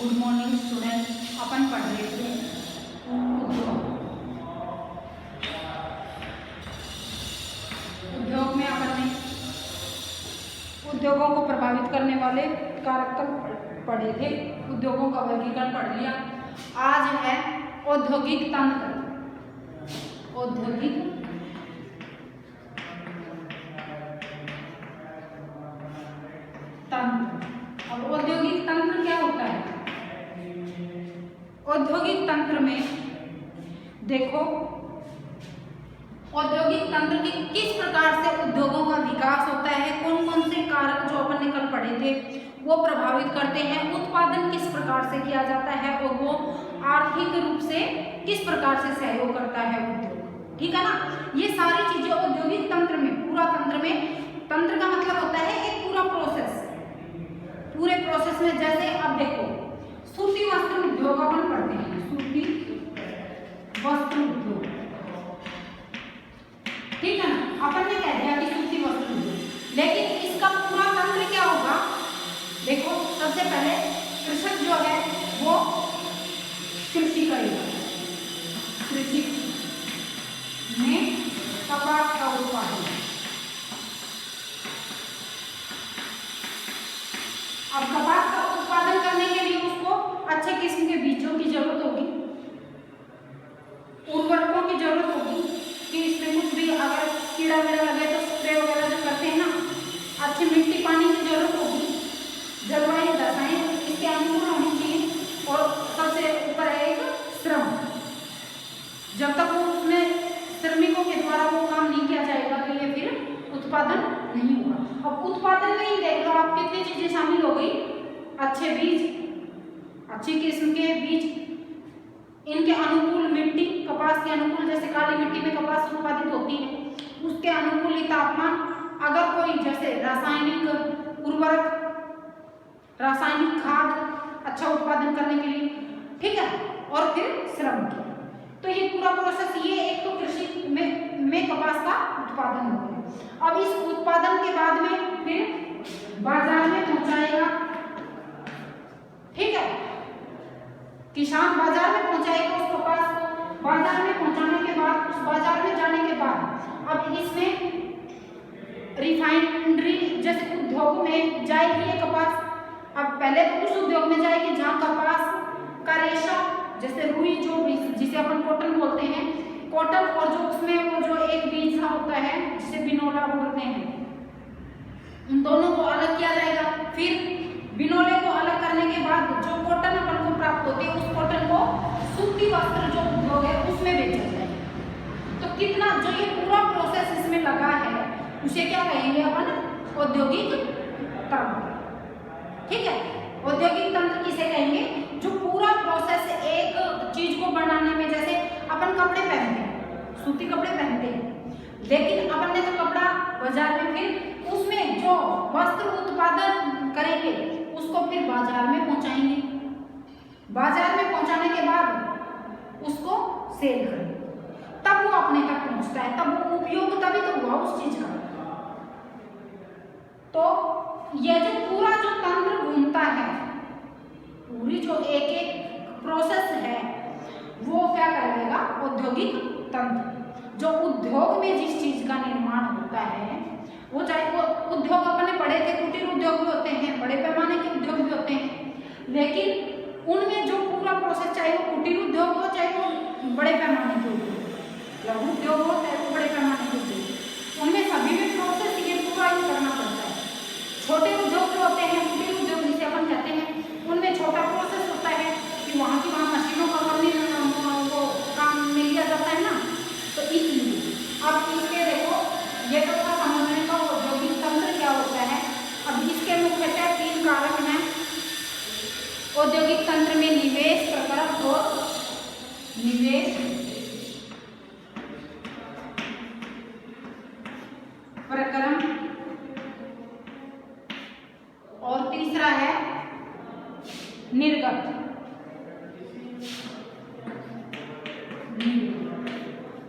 Good morning student. अपन पढ़ रहे थे उद्योग में अपन ने उद्योगों को प्रभावित करने वाले कारक पढ़े थे। उद्योगों का वर्गीकरण पढ़ लिया। आज है औद्योगिक तंत्र। औद्योगिक तंत्र। अब औद्योगिक तंत्र क्या होता है? औद्योगिक तंत्र में देखो, औद्योगिक तंत्र की किस प्रकार से उद्योगों का विकास होता है, कौन कौन से कारक जो अपन ने कल पढ़े थे वो प्रभावित करते हैं, उत्पादन किस प्रकार से किया जाता है और वो आर्थिक रूप से किस प्रकार से सहयोग करता है उद्योग। ठीक है ना। ये सारी चीजें औद्योगिक तंत्र में, पूरा तंत्र में, तंत्र का मतलब होता है एक पूरा प्रोसेस। पूरे प्रोसेस में जैसे अब देखो, सूती वस्त्र उद्योग अपन पढ़ते हैं, सूती वस्त्र उद्योग। ठीक है ना। अपन ने कह दिया कि सूती वस्त्र उद्योग, लेकिन इसका पूरा तंत्र क्या होगा? देखो, सबसे पहले कृषक जो है वो कृषि करेगा। कृषि में कपास का उत्पादन। अब कपास का उत्पादन करने के लिए उसको अच्छे किस्म के बीजों की जरूरत होगी, उर्वरकों की जरूरत होगी कि इसमें कुछ भी अगर कीड़ा वीड़ा लगे तो स्प्रे वगैरह जो करते हैं ना, अच्छी मिट्टी पानी की जरूरत होगी, जलवायु दशाएं इसके अनुकूल होनी चाहिए, और सबसे ऊपर है एक श्रम। जब तक वो उसमें श्रमिकों के द्वारा वो काम नहीं किया जाएगा तो ये फिर उत्पादन नहीं होगा। अब उत्पादन में ही देख लो आप कितनी चीजें शामिल हो गई। अच्छे बीज, अच्छी किस्म के बीज, इनके अनुकूल मिट्टी, कपास के अनुकूल, जैसे काली मिट्टी में कपास उत्पादित होती है उसके अनुकूल ही तापमान, अगर कोई जैसे रासायनिक उर्वरक, रासायनिक खाद अच्छा उत्पादन करने के लिए, ठीक है, और फिर श्रम की। तो ये पूरा प्रोसेस, ये एक तो कृषि में कपास का उत्पादन हो गया। अब इस उत्पादन के बाद में फिर बाजार में पहुंचाएगा। ठीक है, किसान बाजार में पहुंचाएगा उस कपास को। बाजार में पहुंचाने के बाद, उस बाजार में जाने के बाद अब इसमें रिफाइनरी जैसे उद्योग में जाएगी ये कपास। अब पहले तो उस उद्योग में जाएगी जहाँ कपास का रेशा, जैसे रुई, जो जिसे अपन कॉटन बोलते हैं, कॉटन, और जो उसमें वो जो एक बीज सा होता है जिसे बिनोला बोलते हैं, उन दोनों को अलग किया जाएगा। फिर बिनोले को अलग करने के बाद जो कॉटन अपन को प्राप्त होती है, उस कॉटन को सूती वस्त्र जो उद्योग है उसमें बेचा जाएगा। तो कितना जो ये पूरा प्रोसेस इसमें लगा है उसे क्या कहेंगे अपन? औद्योगिक तंत्र। ठीक है, औद्योगिक तंत्र किसे कहेंगे? जो पूरा प्रोसेस एक चीज को बनाने में, जैसे अपन कपड़े पहनते हैं, सूती कपड़े पहनते हैं, लेकिन अपन ने तो कपड़ा बाजार में, फिर उसमें जो वस्त्र उत्पादन करेंगे उसको फिर बाजार में पहुंचाएंगे। बाजार में पहुंचाने के बाद उसको सेल करेंगे, तब वो अपने तक पहुंचता है, तब वो उपयोग तभी तो हुआ उस चीज का। तो ये जो पूरा जो तंत्र घूमता है, पूरी जो एक एक प्रोसेस है, वो क्या करेगा? औद्योगिक तंत्र। जो उद्योग में जिस चीज का निर्माण होता है, वो चाहे वो उद्योग अपन ने पढ़े थे, कुटीर उद्योग भी होते हैं, बड़े पैमाने के उद्योग भी होते हैं, लेकिन उनमें जो पूरा प्रोसेस, चाहे वो कुटीर उद्योग हो चाहे वो बड़े पैमाने के उद्योग, लघु उद्योग हो चाहे वो बड़े पैमाने के उद्योग, उनमें सभी में प्रोसेस ये पूरा ही करना पड़ता है। छोटे उद्योग जो होते हैं, कुटीर उद्योग जिसे अपन कहते हैं, उनमें छोटा प्रोसेस होता है कि वहाँ की वहाँ मशीनों का वो काम मिल लिया जाता है ना, तो इसलिए अब इसके देखो, ये तो था समझने का औद्योगिक तंत्र क्या होता है। अब इसके मुख्यतः 3 कारक हैं औद्योगिक तंत्र में: निवेश, प्रकरण और निवेश प्रकरण, और तीसरा है निर्गत।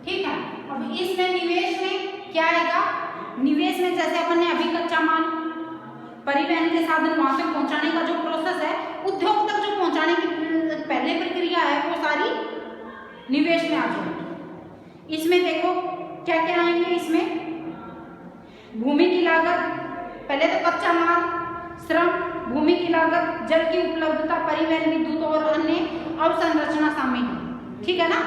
ठीक है, अब इसमें निवेश में क्या आएगा? निवेश में जैसे अपन ने अभी कच्चा माल, परिवहन के साधन वहां तक पहुंचाने का जो प्रोसेस है, उद्योग तक जो पहुंचाने की पहले प्रक्रिया है, वो सारी निवेश में आ जाएगी। इसमें देखो क्या क्या आएंगे, इसमें भूमि की लागत, पहले तो कच्चा माल, श्रम, भूमि की लागत, जल की उपलब्धता, परिवहन, विद्युत और अन्य अवसंरचना शामिल है, ठीक है ना।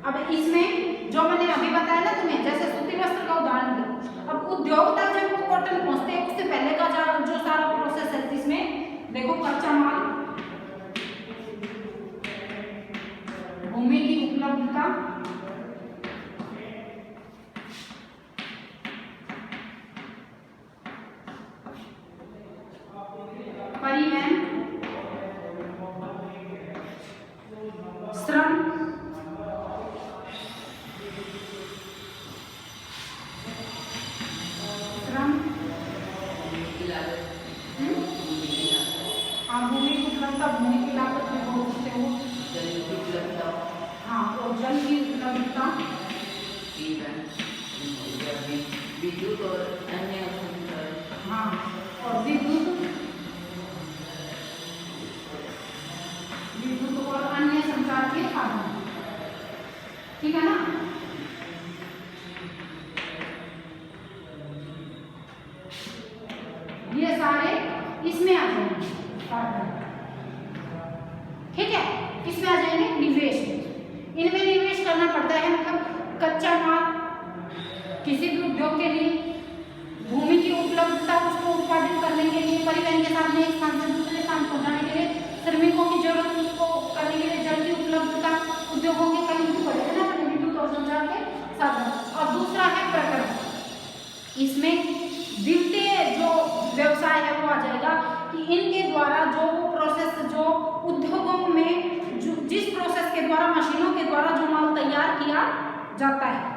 अब इसमें जो मैंने अभी बताया ना तुम्हें, जैसे सूती वस्त्र का उदाहरण दिया, अब उद्योग तक जब वो कॉटन पहुंचते हैं उससे पहले का जो सारा प्रोसेस है, जिसमें देखो कच्चा माल, भूमि की उपलब्धता, परिवहन, श्रम, भूमि की उपलब्धता, भूमि की लागत में बोल सकते हो, हाँ, और जल की उपलब्धता, विद्युत और अन्य, हाँ, और विद्युत और अन्य संचार के साधन, ठीक है ना। ये सारे इसमें आ जाएंगे, ठीक है, इसमें आ जाएंगे निवेश। इनमें निवेश करना पड़ता है, मतलब कच्चा माल किसी भी उद्योग के लिए, भूमि की उपलब्धता उसको उत्पादित करने के लिए, परिवहन के साथ में एक स्थान से दूसरे स्थान पहुंचाने के लिए, श्रमिकों की जरूरत उसको करने के लिए, जल की उपलब्धता, उद्योगों के कहीं तो पड़ेगा ना, विद्युत और संचार के साधन। और दूसरा है प्रकरण, इसमें वित्तीय जो व्यवसाय है वो आ जाएगा कि इनके द्वारा जो प्रोसेस, जो उद्योगों में जिस प्रोसेस के द्वारा, मशीनों के द्वारा जो माल तैयार किया जाता है,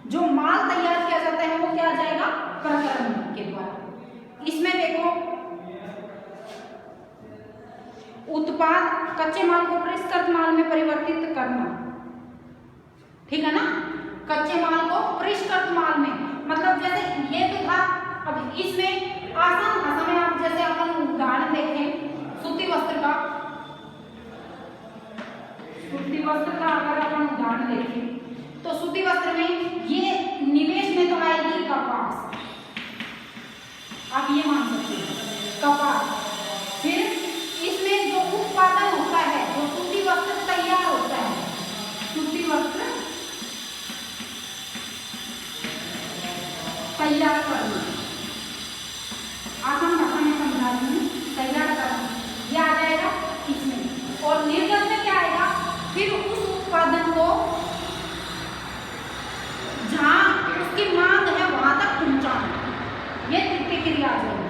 जो माल तैयार किया जाता है वो क्या आ जाएगा, प्रकरण के द्वारा। इसमें देखो उत्पाद, कच्चे माल को परिष्कृत माल में परिवर्तित करना, ठीक है ना, कच्चे माल को परिष्कृत माल में, मतलब जैसे ये तो था। अब इसमें आसान भाषा में आप जैसे अपन उदाहरण देखें सूती वस्त्र का, सूती वस्त्र का अगर अपन उदाहरण देखें तो सूती वस्त्र में ये निवेश में तो आएगी कपास, आप ये मान सकते हैं कपास। फिर इसमें जो उत्पादन होता है, जो सूती वस्त्र तैयार होता है, सूती वस्त्र तैयार करना, आसान भाषा में समझा रही हूँ, तैयार करना, ये आ जाएगा इसमें। और निर्गत में क्या आएगा, फिर उस उत्पादन को जहाँ उसकी मांग है वहां तक पहुंचाना, ये तृतीय क्रिया आ जाएगी,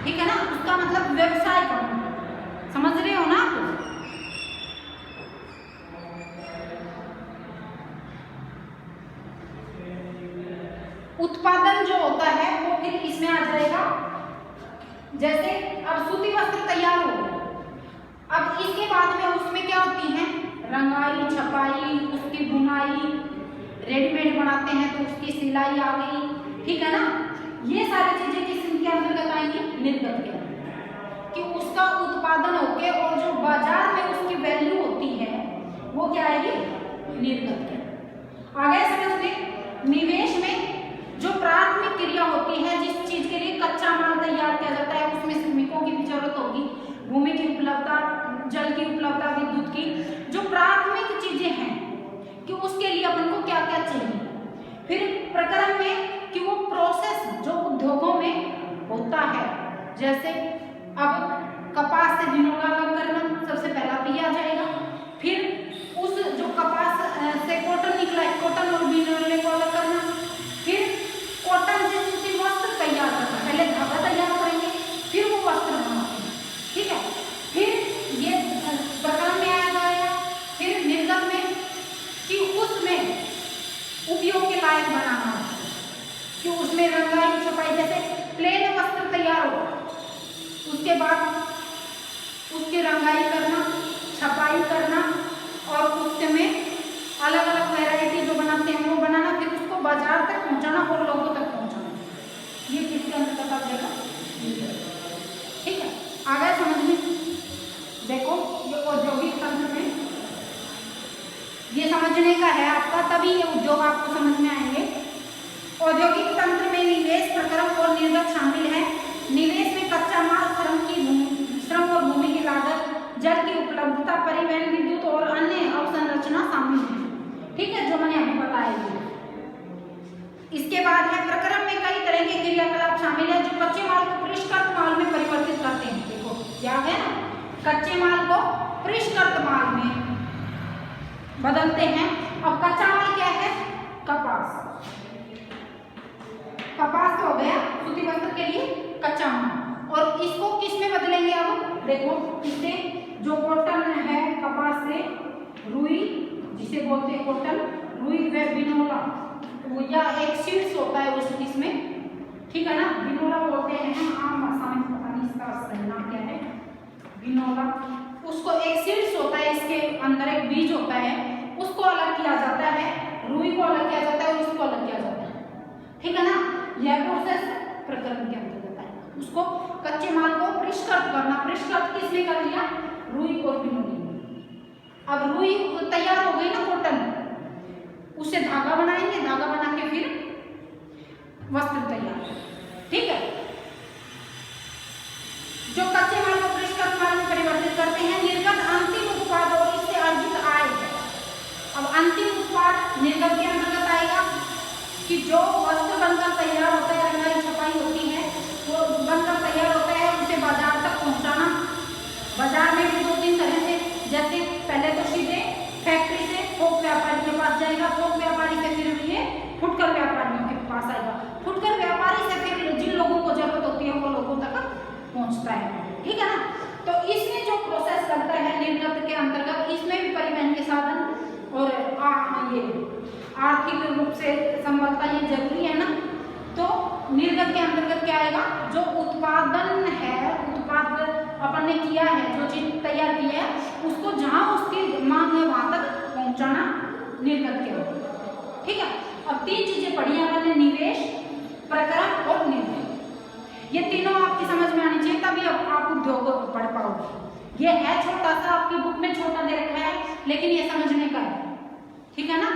ठीक है ना। उसका मतलब व्यवसाय करना, समझ रहे हो ना आप। उत्पादन जो होता है वो फिर इसमें आ जाएगा, जैसे अब सूती वस्त्र तैयार हो गया, अब इसके बाद में उसमें क्या होती है, रंगाई, छपाई, उसकी बुनाई, रेडीमेड बनाते हैं तो उसकी सिलाई आ गई, ठीक है ना। ये सारी चीजें किसके अंतर्गत आएंगी, निर्गत के अंतर्गत, कि उसका उत्पादन होके और जो बाजार में उसकी वैल्यू होती है वो क्या आएगी, निर्गत के। आगे समझ में, निवेश में जो प्राथमिक क्रिया होती है, जिस चीज के लिए कच्चा माल तैयार किया जाता है, उसमें श्रमिकों की भी जरूरत होगी, भूमि की उपलब्धता, जल की उपलब्धता, विद्युत की, जो प्राथमिक चीजें हैं कि उसके लिए अपन को क्या क्या चाहिए। फिर प्रकरण में कि वो प्रोसेस जो उद्योगों में होता है, जैसे अब कपास से बिनोला अलग करना सबसे पहला भी आ जाएगा, फिर उस जो कपास से कॉटन निकला है, कॉटन और बिनोले को अलग करना, फिर कॉटन से सूती वस्त्र तैयार करना, पहले धागा तैयार करेंगे फिर वो वस्त्र बनाते हैं, ठीक है। फिर ये प्रकरण में आया जाएगा, फिर निर्गत में कि उसमें उपयोग के लायक बनाना, कि उसमें रंगाई, छपाई, जैसे प्लेन वस्त्र तैयार हो उसके बाद उसकी रंगाई करना, छपाई करना और उसमें अलग अलग वैरायटी जो बनाते हैं वो बनाना, फिर उसको बाजार तक पहुंचाना और लोगों तक पहुंचाना, ये किसके अंतर्गत आ जाएगा, समझने का है आपका, तभी ये उद्योग आपको समझ में आएंगे। औद्योगिक तंत्र में निवेश, प्रक्रम और निर्गत शामिल है। निवेश में कच्चा माल, श्रम और भूमि की लागत, जल की उपलब्धता, परिवहन, विद्युत और अन्य अवसंरचना शामिल है। ठीक है, जो मैंने अभी बताया। इसके बाद है प्रक्रम में कई तरह के क्रियाकलाप शामिल है जो कच्चे माल को परिष्कृत माल में परिवर्तित करते हैं। देखो क्या है ना, कच्चे माल को परिष्कृत माल में बदलते हैं। अब कच्चा माल क्या है? कपास। कपास हो गया सूती वस्त्र के लिए कच्चा माल, और इसको किस में बदलेंगे? अब देखो, इससे जो कॉटन है, कपास से रुई, जिसे बोलते हैं कॉटन, रुई व बिनोला, या एक सीड्स होता है उस इसमें, ठीक है ना, बिनोला बोलते हैं आम भाषा में, पता नहीं इसका सही नाम क्या है, बिनोला। उसको एक सीड्स होता है, इसके अंदर एक बीज होता है, उसको अलग किया जाता है, रुई को अलग किया जाता है, उसको अलग किया जाता है, ठीक है ना। यह प्रोसेस प्रक्रम के अंतर्गत है। उसको कच्चे माल को परिष्कृत करना, परिष्कृत किसने कर लिया? रुई और बिनोली। अब रुई तैयार हो गई ना, कॉटन, उससे धागा बनाएंगे, धागा बना के फिर वस्त्र तैयार, ठीक है। जो कच्चे माल को परिष्कृत माल में परिवर्तित करते हैं। निर्गत अंतिम उत्पाद और इससे अर्जित आय है। अब अंतिम उत्पाद निर्गत के अंतर्गत आएगा कि जो वस्त्र बनकर तैयार होता है, रंगाई छपाई होती है, वो बनकर तैयार होता है, उसे बाजार तक पहुंचाना। बाजार में भी दो तीन तरह से, जैसे पहले तो सीधे फैक्ट्री से थोक व्यापारी के पास जाएगा, थोक व्यापारी से फिर ये फुटकर व्यापारियों के पास आएगा, फुटकर व्यापारी से फिर जिन लोगों को जरूरत होती है वो लोगों तक पहुंचता है, ठीक है ना। तो इसमें जो प्रोसेस लगता है निर्गत के अंतर्गत, इसमें भी परिवहन के साधन और ये आर्थिक रूप से संबलता ये जरूरी है ना। तो निर्गत के अंतर्गत क्या आएगा? जो उत्पादन है, उत्पाद अपन ने किया है, जो चीज तैयार की है, उसको जहां उसकी मांग है वहां तक पहुंचाना निर्गत के अंतर्गत, ठीक है। अब तीन चीजें पढ़ी हैं हमने, निवेश, प्रक्रम और निर्गत। ये तीनों आपकी समझ में आनी चाहिए, तभी आप उद्योग पढ़ पाओगे। ये है छोटा सा, आपकी बुक में छोटा दे रखा है, लेकिन ये समझने का है, ठीक है ना।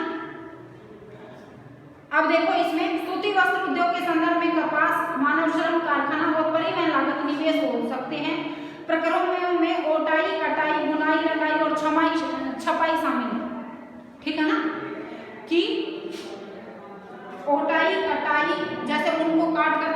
अब देखो, इसमें सूती वस्त्र उद्योग के संदर्भ में कपास, मानव श्रम, कारखाना और परिवहन लागत निवेश हो सकते हैं। प्रक्रम में ओटाई, कटाई, बुनाई, रंगाई और छपाई शामिल है, ठीक है ना। कि ओटाई, कटाई, जैसे उनको काट कर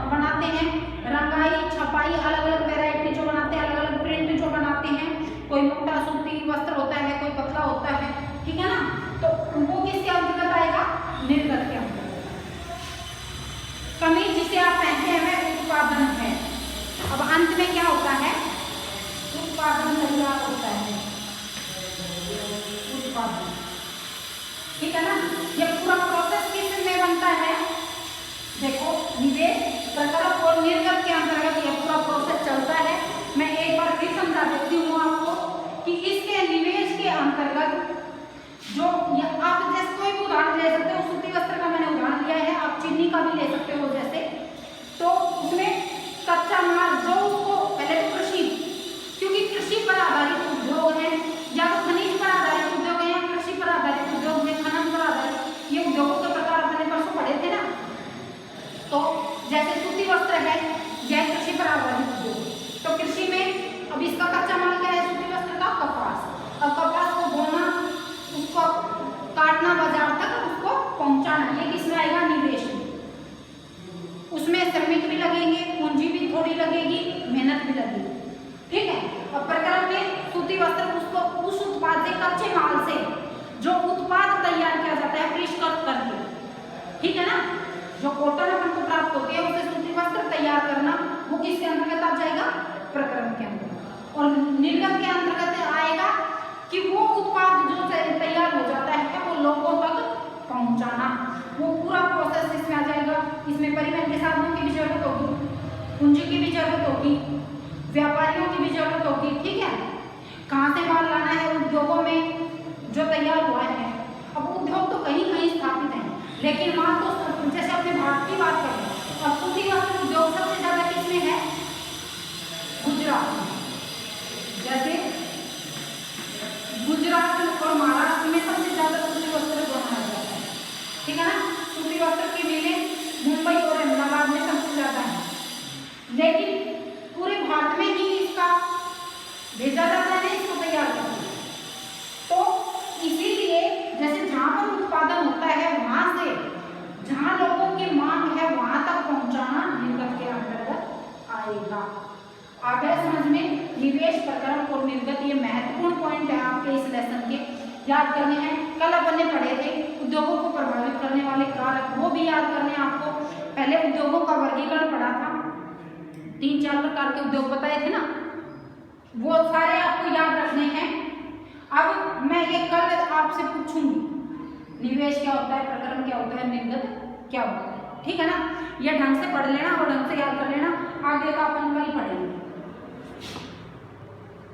बनाते हैं, रंगाई, छपाई, अलग अलग वैरायटी जो बनाते हैं, अलग अलग प्रिंट जो बनाते हैं, कोई मोटा सूती वस्त्र होता है, कोई पतला होता है, ठीक है ना। तो वो किसके अंतर्गत आएगा? निर्गत के अंतर्गत। कमीज जिसे आप पहनते हैं उत्पादन है। अब अंत में क्या होता है? उत्पादन तैयार होता है, उत्पादन, ठीक है ना। ये पूरा प्रोसेस किस में बनता है? देखो, निवेश, प्रक्रम और निर्गत के अंतर्गत ये पूरा प्रोसेस चलता है। मैं एक बार फिर समझा देती हूँ आपको कि इसके निवेश के अंतर्गत जो आप जैसे कोई भी उदाहरण ले सकते हो, सूती वस्त्र का मैंने उदाहरण लिया है, आप चीनी का भी ले सकते हो जैसे। तो उसमें कच्चा माल जो उसको पहले तो कृषि, क्योंकि कृषि पर आधारित उद्योग है, या तो खनिज पर आधारित उद्योग है, या कृषि पर आधारित उद्योग है, खनन पर आधारित, ये उद्योगों के प्रकार अपने परसों पढ़े थे ना। तो जैसे सूती वस्त्र है, यह कृषि पर आधारित उद्योग। तो कृषि में अब इसका कच्चा माल क्या है? सूती वस्त्र का कपास। अब कपास को बोना, उसको काटना, बाजार तक उसको पहुंचाना, ये किसमें आएगा? निवेश में। उसमें श्रमिक भी लगेंगे, पूंजी भी थोड़ी लगेगी, मेहनत भी लगेगी, ठीक है। और प्रक्रम में सूती वस्त्र, उसको उस उत्पाद से, कच्चे माल से जो उत्पाद तैयार किया जाता है परिष्कृत करके, ठीक है ना। जो कॉटन अपन को प्राप्त होती है, उसे सूती वस्त्र तैयार करना, वो किसके अंतर्गत आ जाएगा? प्रक्रम के अंतर्गत। और निर्गत के अंतर्गत आएगा कि वो उत्पाद जो तैयार हो जाता है वो लोगों तक पहुंचाना, वो पूरा प्रोसेस इसमें आ जाएगा। इसमें परिवहन के साधनों की भी जरूरत होगी, पूंजी की भी जरूरत होगी, व्यापारियों की भी जरूरत होगी, ठीक है। कहाँ से माल लाना है? उद्योगों में जो तैयार हुआ है। अब उद्योग तो कहीं कहीं स्थापित है, लेकिन माल तो जैसे अपने भारत की बात करें, अब सूती वस्त्र उद्योग सबसे ज्यादा किसमें है? गुजरात में। जैसे गुजरात और महाराष्ट्र में सबसे ज्यादा लेकिन पूरे भारत में ही इसका भेजा जाता है, इसको तैयार करते हैं। तो इसीलिए जैसे जहाँ पर उत्पादन होता है वहां से जहाँ लोगों की मांग है वहां तक पहुंचाना निर्गत के अंतर्गत आएगा। आ गया समझ में? निवेश, प्रकरण और निर्गत, ये महत्वपूर्ण पॉइंट है आपके इस लेसन के, याद करने हैं। कल अपन ने पढ़े थे उद्योगों को प्रभावित करने वाले कारक, वो भी याद करने हैं आपको। पहले उद्योगों का वर्गीकरण पढ़ा था, 3-4 प्रकार के उद्योग बताए थे ना, वो सारे आपको याद रखने हैं। अब मैं ये कल आपसे पूछूंगी, निवेश क्या होता है, प्रकरण क्या होता है, निर्गत क्या होता है, ठीक है ना? ये ढंग से पढ़ लेना और ढंग से याद कर लेना, आगे का अपन कल